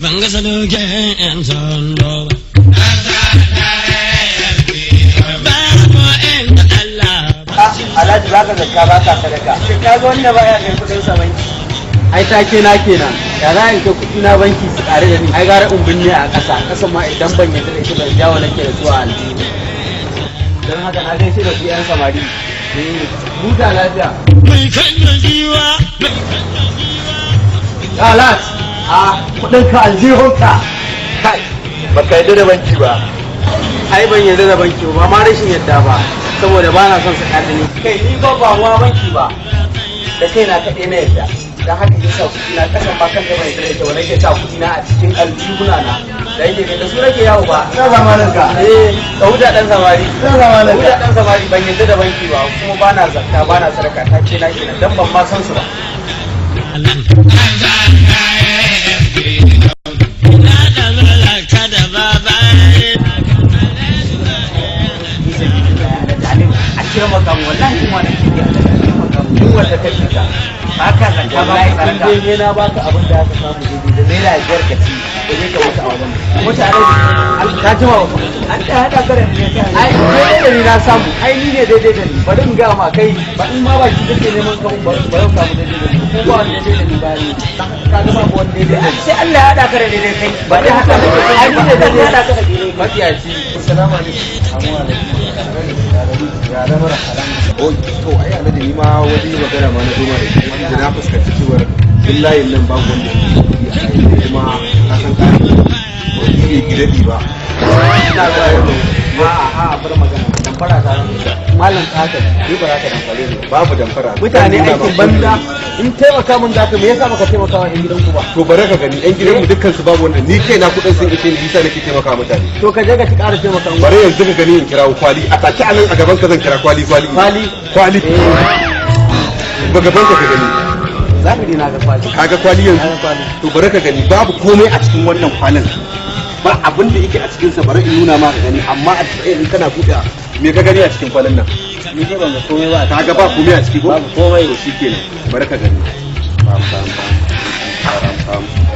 ban ga saloken yan sando Alhaji za ka zakka ba ka sadaka. Shin ka ga wanda baya kai kudin sa banki? Ai take na kenan. Da za in kai kudi na banki su kare da ni. Ai gara in binne a ƙasa. Ƙasa ma idan ban yadda da ita ban jawo nake da zuwa aljihu. Don haka na gaishe da ku yan samari. Huta lafiya. mai kan da jiwa Alat. A kudin ka aljihunka. Kai. Baka yadda da banki ba. Ai ban yadda da banki ba ma rashin yadda ba. Saboda ba na son saka da ni kai ni ba ma banki ba da kai na kaɗai na yadda don haka ya sa kuɗi na kasan ba kan gaba da ita wani ke sa kuɗi na a cikin aljihuna na da yake da su nake yawo ba na zamanin ka ka huta dan samari ban yadda da banki ba kuma ba na zakka ba na sadaka ta ce na kenan dan ban ma san su ba kira makamu wallahi kuma na kiriya duk wanda ka fita haka zan ka ba ka ne na baka abin da aka samu daidai da naira biyar ka ci da ne ka wuce a wajen mutane ka jima wa an ta hada kare ne ai daidai na samu ai ni ne daidai da ni bari in ga ma kai ba in ma ba ki kake neman ka ba yau samu daidai da ni ko ba wanda daidai da ni ba ni ka ga ba wanda daidai da sai Allah ya hada kare daidai kai ba dai haka ne ai ni ne daidai hada kare daidai mafiyaci assalamu alaikum ya zama da haram to ai ana da ni ma wani magana ma na goma da na fuskanci cewa billahi nan babu wanda ya yi kuma a san ka ne gidadi ba ina ga a bar magana dan fara ta mallan tsaka ni ba za ka damfare ni babu damfara mutane aikin banda in taimaka mun zaka me yasa baka taimaka wa yan gidanku ba to bare ka gani yan gidanmu dukkan su babu wanda ni kai na kudin sun ishe ni bisa nake taimaka mutane to ka je ka ci ƙara taimaka mu bare yanzu ka gani in kirawo kwali a take anan a gaban ka zan kira kwali ba gaban ka gani zaka dina ga kwali kaga kwali yanzu to bare ka gani babu komai a cikin wannan kwalin ba abin da yake a cikin sa bare in nuna ma ka gani amma a tsaye kana buɗe me ka gani a cikin kwalin nan ni dai ban ga komai ba kaga ba komai a ciki ko babu komai to shikenan bare ka gani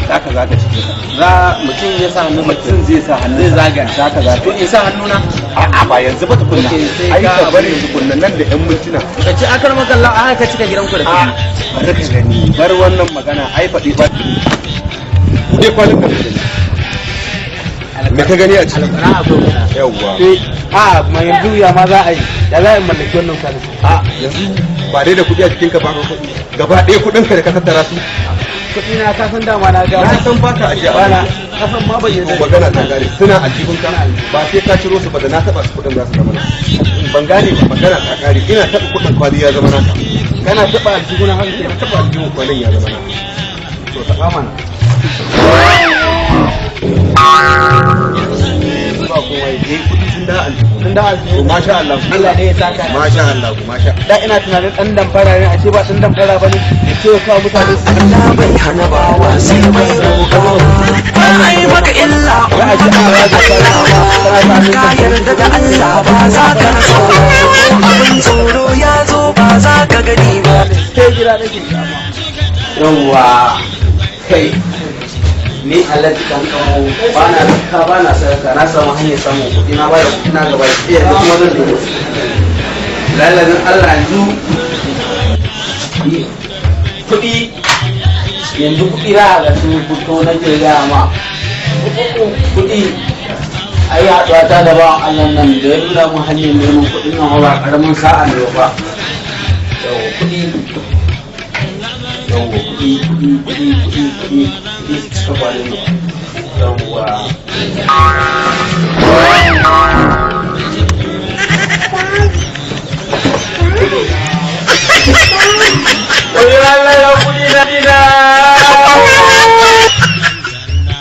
haka za ka cike za mutum ya sa hannu mutum zai sa hannu zai zaga haka za ka in sa hannu na a'a ba yanzu ba tukunna ai ka bari tukunna nan da yan mintuna ka ci akar makalla a haka cika gidanku da kudi bare ka gani bar wannan magana ai faɗi ba dai kwalin ka gani me ka gani a ciki yawwa a ma yanzu ya ma za a yi da za a yi mallaki wannan kwalin a yanzu ba dai da kudi a cikin ka ba gaba ɗaya kudin ka da ka tattara su kuɗi na ka san dama na ga na san baka ajiya bana ka san ma ban yarda magana ta gane suna aljihun ka ba sai ka ciro su ba da na taba su kuɗin za su zama ban gane ba magana ta kare ina taba kuɗin kwali ya zama naka kana taba aljihun har sai ka taba aljihun kwalin ya zama naka to taba mana ba komai dai kuɗi sun da aljihu masha Allah Allah ne ya saka masha Allah masha da ina tunanin dan damfara ne ashe ba dan damfara bane ce ka mutane su Allah bai hana bawa sai mai roƙo ai maka illa ya ji an raja ka yarda da Allah ba za ka rasa abin tsoro ya zo ba za ka gani ba ke jira nake yawa kai ni alaji kan kawo ba na sadaka na samu hanyar samun kuɗi na ba da kuɗi na gaba ɗaya da kuma zan nemi lalazin Allah yanzu kuɗi yanzu kuɗi za a ga su fito na jirga ma kuɗi a yi haɗuwa ta da bawan Allah nan da ya nuna mu hanyar neman kuɗin nan ba ƙaramin sa'a ne ba yawa kuɗi suka faru yawwa